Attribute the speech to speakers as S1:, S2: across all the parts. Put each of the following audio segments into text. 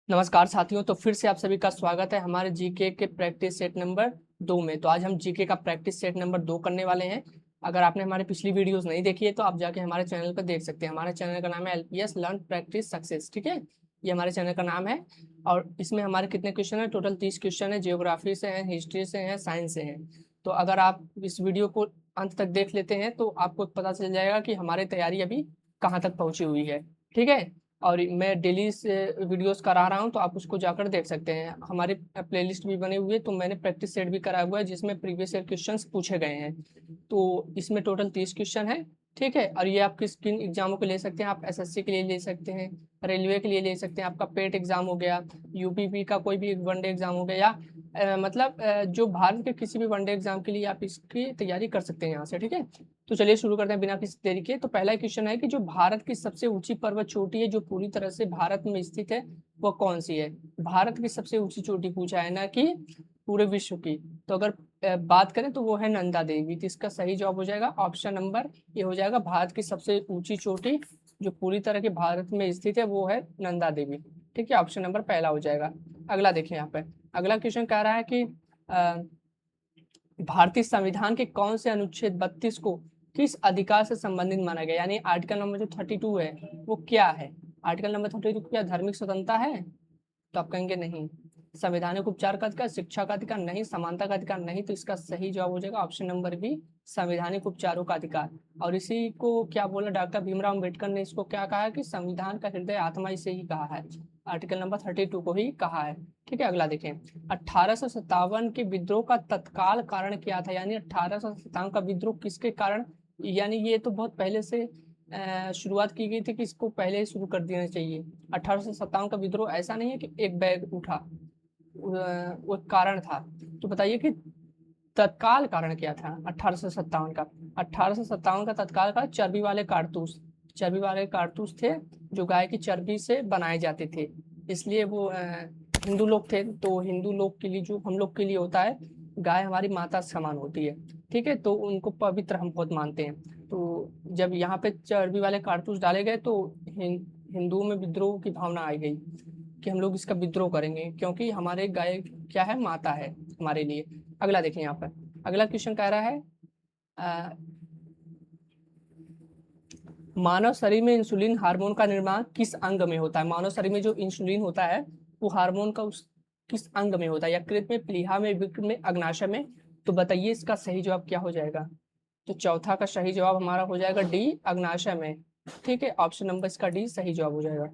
S1: नमस्कार साथियों। तो फिर से आप सभी का स्वागत है हमारे जीके के प्रैक्टिस सेट नंबर 2 में। तो आज हम जीके का प्रैक्टिस सेट नंबर 2 करने वाले हैं। अगर आपने हमारी पिछली वीडियोस नहीं देखी है तो आप जाके हमारे चैनल पर देख सकते हैं। हमारे चैनल का नाम है एलपीएस लर्न प्रैक्टिस सक्सेस। ठीक है, ये हमारे चैनल का नाम है। और इसमें हमारे कितने क्वेश्चन है? टोटल 30 क्वेश्चन है। जियोग्राफी से है, हिस्ट्री से है, साइंस से है। तो अगर आप इस वीडियो को अंत तक देख लेते हैं तो आपको पता चल जाएगा कि हमारी तैयारी अभी कहाँ तक पहुंची हुई है। ठीक है, और मैं डेली से वीडियोस करा रहा हूँ तो आप उसको जाकर देख सकते हैं। हमारे प्लेलिस्ट भी बने हुए हैं, तो मैंने प्रैक्टिस सेट भी कराया हुआ है जिसमें प्रीवियस ईयर क्वेश्चंस पूछे गए हैं। तो इसमें टोटल 30 क्वेश्चन है। ठीक है, और ये आप किस किन एग्जामों के ले सकते हैं? आप एसएससी के लिए ले सकते हैं, रेलवे के लिए ले सकते हैं, आपका पेट एग्जाम हो गया, यूपीपी का कोई भी वनडे एग्जाम हो गया, या जो भारत के किसी भी वनडे एग्जाम के लिए आप इसकी तैयारी कर सकते हैं यहाँ से। ठीक है, तो चलिए शुरू करते हैं बिना किसी देरी के। तो पहला क्वेश्चन है कि जो भारत की सबसे ऊंची पर्वत चोटी है जो पूरी तरह से भारत में स्थित है वह कौन सी है? भारत की सबसे ऊंची चोटी पूछा है, ना कि पूरे विश्व की। तो अगर बात करें तो वो है नंदा देवी। तो इसका सही जवाब हो जाएगा ऑप्शन नंबर ये हो जाएगा। भारत की सबसे ऊंची चोटी जो पूरी तरह के भारत में स्थित है वो है नंदा देवी। ठीक है, ऑप्शन नंबर पहला हो जाएगा। अगला देखिए यहाँ पे। अगला क्वेश्चन कह रहा है कि भारतीय संविधान के कौन से अनुच्छेद 32 को किस अधिकार से संबंधित माना गया? यानी आर्टिकल नंबर जो 32 है वो क्या है? आर्टिकल नंबर 32 क्या धार्मिक स्वतंत्रता है? तो आप कहेंगे नहीं। संवैधानिक उपचार का अधिकार, शिक्षा का अधिकार नहीं, समानता का अधिकार नहीं। तो इसका सही जवाब हो जाएगा ऑप्शन नंबर बी, संवैधानिक उपचारों का अधिकार। और इसी को क्या बोला डॉक्टर भीमराव अम्बेडकर ने? इसको क्या कहा है कि संविधान का हृदय आत्मा, इसे ही कहा है। आर्टिकल नंबर 32 को ही कहा है। ठीक है, अगला देखें। 1857 के विद्रोह का तत्काल कारण क्या था? यानी 1857 का विद्रोह किसके कारण? यानी ये तो बहुत पहले से शुरुआत की गई थी कि इसको पहले ही शुरू कर देना चाहिए। 1857 का विद्रोह ऐसा नहीं है कि एक बैग उठा, वो कारण था। तो बताइए कि तत्काल कारण क्या था 1857 का? 1857 का तत्काल का चर्बी वाले कारतूस। चर्बी वाले कारतूस थे जो गाय की चर्बी से बनाए जाते थे। इसलिए वो हिंदू लोग थे, तो हिंदू लोग के लिए जो हम लोग के लिए होता है, गाय हमारी माता समान होती है। ठीक है, तो उनको पवित्र हम बहुत मानते हैं। तो जब यहाँ पे चर्बी वाले कारतूस डाले गए तो हिंदुओं में विद्रोह की भावना आ गई कि हम लोग इसका विद्रोह करेंगे, क्योंकि हमारे गाय क्या है, माता है हमारे लिए। अगला देखें यहाँ पर। अगला क्वेश्चन कह रहा है अ, मानव शरीर में इंसुलिन हार्मोन का निर्माण किस अंग में होता है? मानव शरीर में जो इंसुलिन होता है वो हार्मोन का उस किस अंग में होता है? यकृत में, प्लीहा में, वृक्क में, अग्नाशय में? तो बताइए इसका सही जवाब क्या हो जाएगा? तो चौथा का सही जवाब हमारा हो जाएगा डी, अग्नाशय में। ठीक है, ऑप्शन नंबर इसका डी सही जवाब हो जाएगा।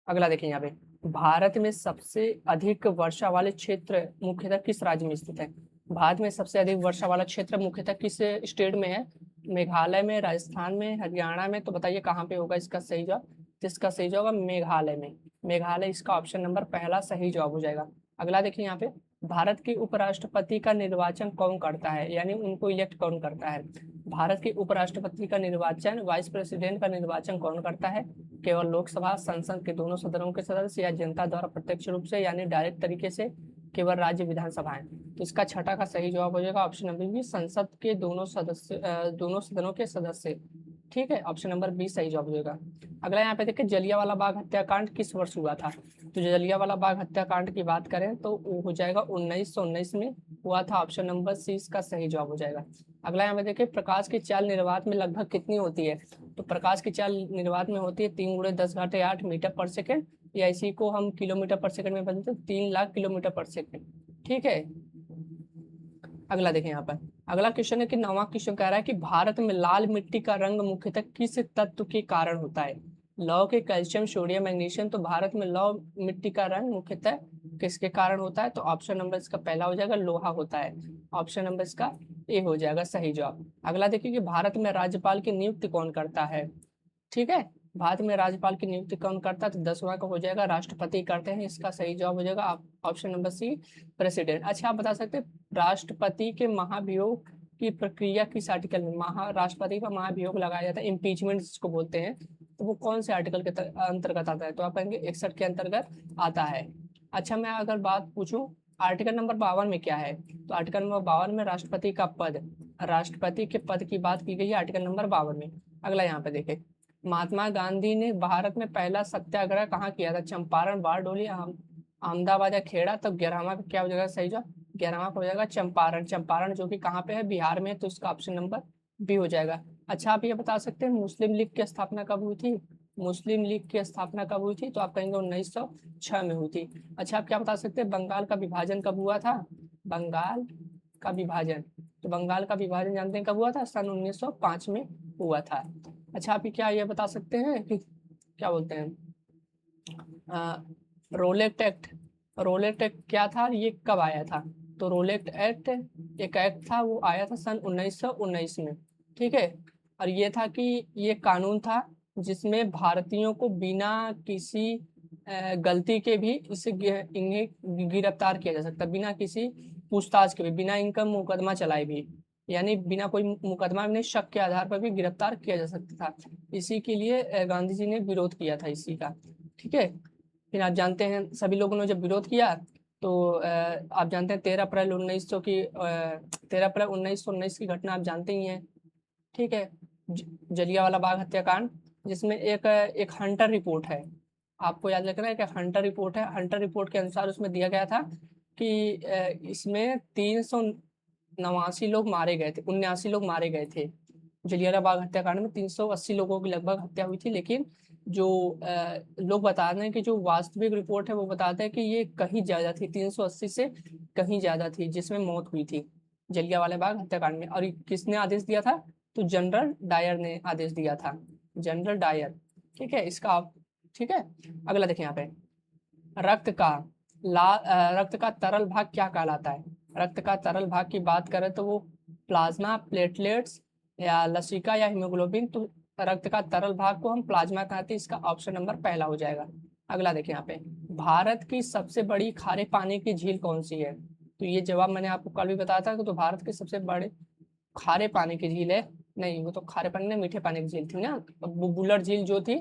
S1: अगला देखें यहाँ पे। भारत में सबसे अधिक वर्षा वाले क्षेत्र मुख्यतः किस राज्य में स्थित है? भारत में सबसे अधिक वर्षा वाला क्षेत्र मुख्यतः किस स्टेट में है? मेघालय में, राजस्थान में, हरियाणा में? तो बताइए कहाँ पे होगा इसका सही जवाब? तो इसका सही जवाब होगा मेघालय में। मेघालय इसका ऑप्शन नंबर पहला सही जवाब हो जाएगा। अगला देखिए यहाँ पे। भारत के उपराष्ट्रपति का निर्वाचन कौन करता है? यानी उनको इलेक्ट कौन करता है? भारत के उपराष्ट्रपति का निर्वाचन, वाइस प्रेसिडेंट का निर्वाचन कौन करता है? केवल लोकसभा, संसद के दोनों सदनों के सदस्य, या जनता द्वारा प्रत्यक्ष रूप से यानी डायरेक्ट तरीके से, केवल राज्य विधानसभाएं? तो इसका छठा का सही जवाब हो जाएगा ऑप्शन नंबर बी, संसद के दोनों सदस्य, दोनों सदनों के सदस्य। ठीक है, ऑप्शन नंबर बी सही जवाब हो जाएगा। अगला यहाँ पे देखिए, जलियांवाला बाग हत्याकांड किस वर्ष हुआ था? तो जलियांवाला बाग हत्याकांड की बात करें तो वो हो जाएगा 1919 में हुआ था। ऑप्शन नंबर सी इसका सही जवाब हो जाएगा। अगला यहाँ पे देखिए, प्रकाश की चाल निर्वात में लगभग कितनी होती है? तो प्रकाश की चाल निर्वात में होती है 3 × 10⁻8 मीटर पर सेकेंड, या इसी को हम किलोमीटर पर सेकंड में बदलते हैं 3 लाख किलोमीटर पर सेकंड। ठीक है, अगला देखें यहाँ पर। अगला क्वेश्चन है कि 9वां क्वेश्चन कह रहा है कि भारत में लाल मिट्टी का रंग मुख्यतः किस तत्व के कारण होता है? लौह के, कैल्शियम, सोडियम, मैग्नीशियम? तो भारत में लौह मिट्टी का रंग मुख्यतः किसके कारण होता है? तो ऑप्शन नंबर इसका पहला हो जाएगा लोहा होता है। ऑप्शन नंबर इसका ए हो जाएगा सही जवाब। अगला देखिए कि भारत में राज्यपाल की नियुक्ति कौन करता है? ठीक है, भारत में राज्यपाल की नियुक्ति कौन करता है? तो 10वां का हो जाएगा राष्ट्रपति करते हैं। इसका सही जवाब हो जाएगा ऑप्शन नंबर सी, प्रेसिडेंट। अच्छा, आप बता सकते हैं राष्ट्रपति के महाभियोग की प्रक्रिया किस आर्टिकल में? राष्ट्रपति का महाभियोग लगाया जाता है, इम्पीचमेंट जिसको बोलते हैं, तो वो कौन से आर्टिकल के अंतर्गत आता है? तो आप कहेंगे 61 के अंतर्गत आता है। अच्छा, मैं अगर बात पूछूं आर्टिकल नंबर 52 में क्या है, तो आर्टिकल नंबर 52 में राष्ट्रपति का पद, राष्ट्रपति के पद की बात की गई है आर्टिकल नंबर 52 में। अगला यहाँ पे देखें, महात्मा गांधी ने भारत में पहला सत्याग्रह कहाँ किया था? चंपारण, बारडोली, अहमदाबाद या खेड़ा? तो 11वां क्या हो जाएगा सही जवाब? 11वां हो जाएगा चंपारण। चंपारण जो कि कहाँ पे है? बिहार में है, तो इसका ऑप्शन नंबर बी हो जाएगा। अच्छा, आप ये बता सकते हैं मुस्लिम लीग की स्थापना कब हुई थी? मुस्लिम लीग की स्थापना कब हुई थी? तो आप कहेंगे 1906 में हुई थी। अच्छा, आप क्या बता सकते हैं बंगाल का विभाजन कब हुआ था? बंगाल का विभाजन, तो बंगाल का विभाजन जानते हैं कब हुआ था? सन 1905 में हुआ था। अच्छा, आप क्या ये बता सकते हैं कि क्या बोलते हैं रोलेट एक्ट? रोलेट एक्ट क्या था, ये कब आया था? तो रोलेट एक्ट एक एक्ट था, वो आया था सन 1919 में। ठीक है, और ये था कि ये कानून था जिसमें भारतीयों को बिना किसी गलती के भी इन्हें गिरफ्तार किया जा सकता, बिना किसी पूछताछ के भी, बिना इनका मुकदमा चलाए भी, यानी बिना कोई मुकदमा में शक के आधार पर भी गिरफ्तार किया जा सकता था। इसी के लिए गांधी जी ने विरोध किया था इसी का। ठीक है, फिर आप जानते हैं सभी लोगों ने जब विरोध किया तो आप जानते हैं 13 अप्रैल 1919 की घटना आप जानते ही हैं। ठीक है, जलियांवाला बाग हत्याकांड, जिसमें एक एक हंटर रिपोर्ट है, आपको याद रखना है कि हंटर रिपोर्ट है। हंटर रिपोर्ट के अनुसार उसमें दिया गया था कि इसमें 389 लोग मारे गए थे, 79 लोग मारे गए थे। जलियांवाला बाग हत्याकांड में 380 लोगों की लगभग हत्या हुई थी, लेकिन जो लोग बता रहे हैं कि जो वास्तविक रिपोर्ट है वो बताते हैं कि ये कहीं ज्यादा थी, 380 से कहीं ज्यादा थी जिसमें मौत हुई थी जलियांवाला बाग हत्याकांड में। और किसने आदेश दिया था? तो जनरल डायर ने आदेश दिया था, जनरल डायर। ठीक है, इसका आप ठीक है। अगला देखिए यहाँ पे, रक्त का रक्त का तरल भाग क्या कहलाता है? रक्त का तरल भाग की बात करें तो वो प्लाज्मा, प्लेटलेट्स या लसिका या हीमोग्लोबिन। तो रक्त का तरल भाग को हम प्लाज्मा कहते हैं, इसका ऑप्शन नंबर पहला हो जाएगा। अगला देखिए यहाँ पे, भारत की सबसे बड़ी खारे पानी की झील कौन सी है? तो ये जवाब मैंने आपको कल भी बताया था कि तो भारत की सबसे बड़े खारे पानी की झील है, नहीं वो तो खारे पानी नहीं, मीठे पानी की झील थी ना। बुलर झील जो थी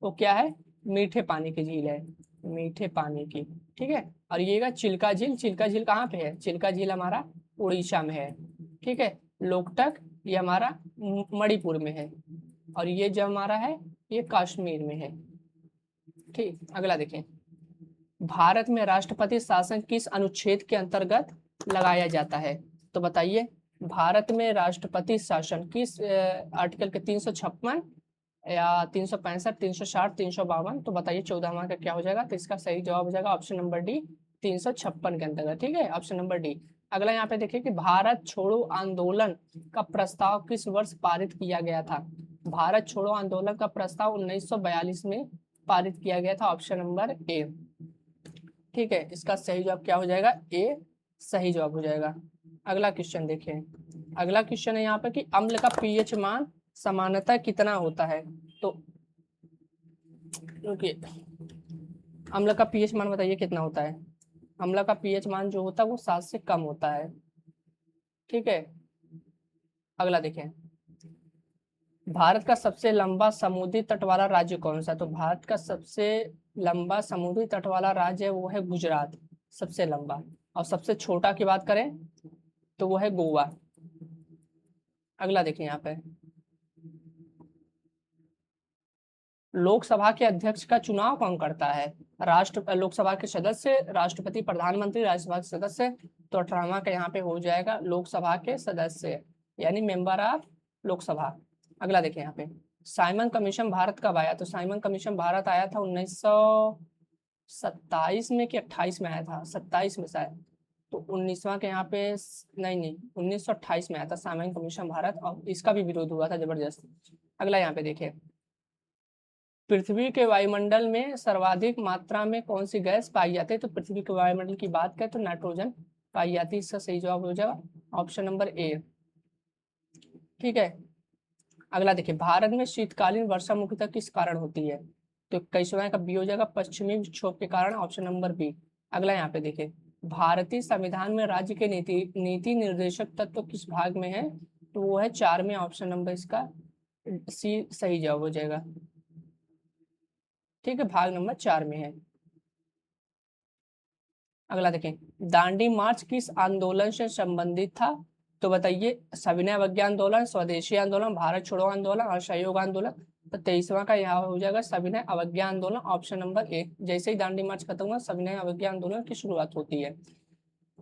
S1: वो क्या है? मीठे पानी की झील है, मीठे पानी की। ठीक है, और ये चिल्का झील, चिल्का झील कहाँ पे है? चिल्का झील हमारा उड़ीसा में है। ठीक है, लोकटक ये हमारा मणिपुर में है, और ये जो हमारा है ये कश्मीर में है। ठीक, अगला देखें, भारत में राष्ट्रपति शासन किस अनुच्छेद के अंतर्गत लगाया जाता है? तो बताइए, भारत में राष्ट्रपति शासन किस आर्टिकल के 356 या 365, 360, 352? तो बताइए 14वां का क्या हो जाएगा? तो इसका सही जवाब हो जाएगा ऑप्शन नंबर डी, 356 के अंतर्गत। ठीक है, ऑप्शन नंबर डी। अगला यहाँ पे देखिए कि भारत छोड़ो आंदोलन का प्रस्ताव किस वर्ष पारित किया गया था? भारत छोड़ो आंदोलन का प्रस्ताव 1942 में पारित किया गया था, ऑप्शन नंबर ए। ठीक है, इसका सही जवाब क्या हो जाएगा? ए सही जवाब हो जाएगा। अगला क्वेश्चन देखें, अगला क्वेश्चन है यहाँ पे कि अम्ल का पीएच मान सामान्यतः कितना होता है? तो रुकिए, अम्ल का पीएच मान बताइए कितना होता है? अम्ल का पीएच मान जो होता है वो 7 से कम होता है। ठीक है, अगला देखें, भारत का सबसे लंबा समुद्री तट वाला राज्य कौन सा? तो भारत का सबसे लंबा समुद्री तट वाला राज्य है वो है गुजरात, सबसे लंबा। और सबसे छोटा की बात करें तो वो है गोवा। अगला देखिए यहाँ पे, लोकसभा के अध्यक्ष का चुनाव कौन करता है? लोकसभा के सदस्य, राष्ट्रपति, प्रधानमंत्री, राज्यसभा के सदस्य। तो 18वां का यहाँ पे हो जाएगा लोकसभा के सदस्य, यानी मेंबर ऑफ लोकसभा। अगला देखिए यहाँ पे, साइमन कमीशन भारत कब आया? तो साइमन कमीशन भारत आया था 1927 में कि 28 में आया था? 27 में शायद। तो 19वां के यहाँ पे नहीं 1928 में आया था साइमन कमीशन भारत, और इसका भी विरोध हुआ था जबरदस्त। अगला यहाँ पे देखिए, पृथ्वी के वायुमंडल में सर्वाधिक मात्रा में कौन सी गैस पाई जाती है? तो पृथ्वी के वायुमंडल की बात करें तो नाइट्रोजन पाई जाती है, इसका सही जवाब हो जाएगा ऑप्शन नंबर ए। ठीक है, अगला देखिए, भारत में शीतकालीन वर्षा मुख्यतः किस कारण होती है? तो 21वां का बी हो जाएगा पश्चिमी विक्षोभ के कारण, ऑप्शन नंबर बी। अगला यहाँ पे देखिए, भारतीय संविधान में राज्य के नीति निर्देशक तत्व किस भाग में है? तो वो है 4 में, ऑप्शन नंबर इसका सी सही जवाब हो जाएगा। ठीक है, भाग नंबर 4 में है। अगला देखें, दांडी मार्च किस आंदोलन से संबंधित था? तो बताइए, सविनय अवज्ञा आंदोलन, स्वदेशी आंदोलन, भारत छोड़ो आंदोलन, असहयोग आंदोलन। तो 23वां का यहाँ हो जाएगा सविनय अवज्ञा आंदोलन, ऑप्शन नंबर ए। जैसे ही दांडी मार्च खत्म हुआ सविनय अवज्ञा आंदोलन की शुरुआत होती है।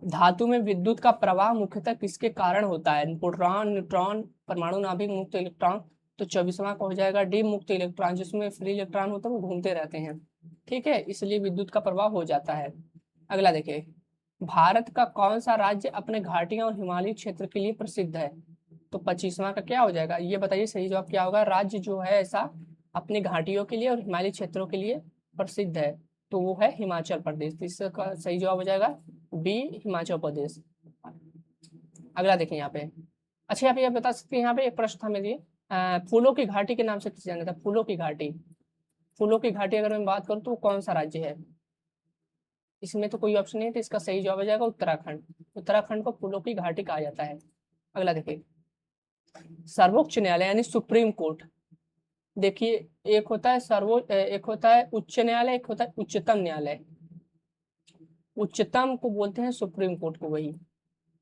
S1: धातु में विद्युत का प्रवाह मुख्यतः किसके कारण होता है? प्रोटॉन, न्यूट्रॉन, परमाणु नाभिक, मुक्त इलेक्ट्रॉन। तो 24वां का हो जाएगा डी, मुक्त इलेक्ट्रॉन, जिसमें फ्री इलेक्ट्रॉन होता है वो घूमते रहते हैं, ठीक है, इसलिए विद्युत का प्रवाह हो जाता है। अगला देखिए, भारत का कौन सा राज्य अपने घाटियों और हिमालयी क्षेत्र के लिए प्रसिद्ध है? तो 25वां का क्या हो जाएगा, ये बताइए सही जवाब क्या होगा। राज्य जो है ऐसा अपनी घाटियों के लिए और हिमालयी क्षेत्रों के लिए प्रसिद्ध है, तो वो है हिमाचल प्रदेश। तो इसका सही जवाब हो जाएगा बी, हिमाचल प्रदेश। अगला देखिए यहाँ पे, अच्छा आप ये बता सकते हैं, यहाँ पे एक प्रश्न था मेरे लिए, फूलों की घाटी के नाम से किसे जाना था? फूलों की घाटी, फूलों की घाटी अगर मैं बात करूँ तो वो कौन सा राज्य है? इसमें तो कोई ऑप्शन नहीं है, तो इसका सही जवाब हो जाएगा उत्तराखंड। उत्तराखंड को फूलों की घाटी कहा जाता है। अगला देखिए, सर्वोच्च न्यायालय यानी सुप्रीम कोर्ट, देखिए एक होता है एक होता है उच्च न्यायालय, एक होता है उच्चतम न्यायालय। उच्चतम को बोलते हैं सुप्रीम कोर्ट को, वही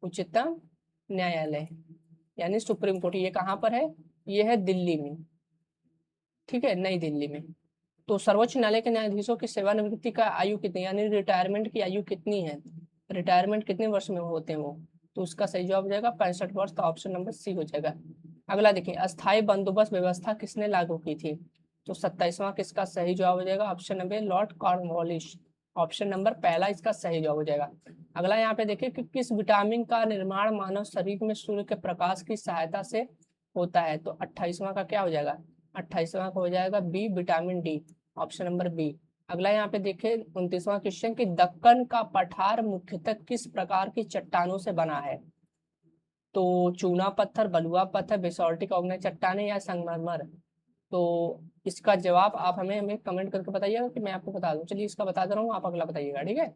S1: उच्चतम न्यायालय यानी सुप्रीम कोर्ट। ये कहाँ पर है? ये है दिल्ली में, ठीक है, नई दिल्ली में। तो सर्वोच्च न्यायालय के न्यायाधीशों की सेवानिवृत्ति का आयु कितनी, यानी रिटायरमेंट की आयु कितनी है? रिटायरमेंट कितने वर्ष में होते हैं वो? तो उसका सही जवाब हो जाएगा 65 वर्ष, तो ऑप्शन नंबर सी हो जाएगा। अगला देखिए, अस्थायी बंदोबस्त व्यवस्था किसने लागू की थी? तो 27वां किसका सही जवाब हो जाएगा? Option number Lord Cornwallis, option number पहला इसका सही जवाब हो जाएगा। अगला यहाँ पे देखिए कि किस विटामिन का निर्माण मानव शरीर में सूर्य के प्रकाश की सहायता से होता है? तो 28वां का क्या हो जाएगा? 28वां का हो जाएगा B, vitamin D, option number B. अगला यहाँ पे देखिए 29वां क्वेश्चन कि दक्कन का पठार मुख्यतः किस प्रकार की चट्टानों से बना है? तो चूना पत्थर, बलुआ पत्थर, बेसाल्टिक ऑर्गेनाइज चट्टानें या संगमरमर। तो इसका जवाब आप हमें कमेंट करके बताइएगा कि मैं आपको बता दूं। चलिए इसका बता दे रहा हूँ, आप अगला बताइएगा, ठीक है।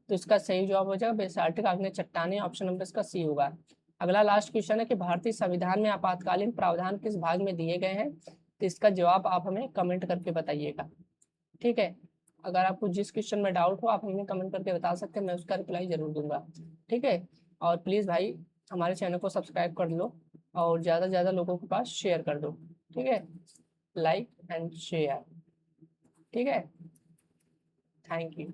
S1: तो इसका सही जवाब हो जाएगा बेसाल्टिक ऑर्गेनाइज चट्टानें, ऑप्शन नंबर इसका सी होगा। अगला लास्ट क्वेश्चन है कि भारतीय संविधान में आपातकालीन प्रावधान किस भाग में दिए गए हैं? तो इसका जवाब आप हमें कमेंट करके बताइएगा, ठीक है। अगर आपको जिस क्वेश्चन में डाउट हो आप हमें कमेंट करके बता सकते हैं, मैं उसका रिप्लाई जरूर दूंगा, ठीक है। और प्लीज़ भाई हमारे चैनल को सब्सक्राइब कर लो और ज़्यादा से ज़्यादा लोगों के पास शेयर कर दो, ठीक है, लाइक एंड शेयर, ठीक है। Thank you.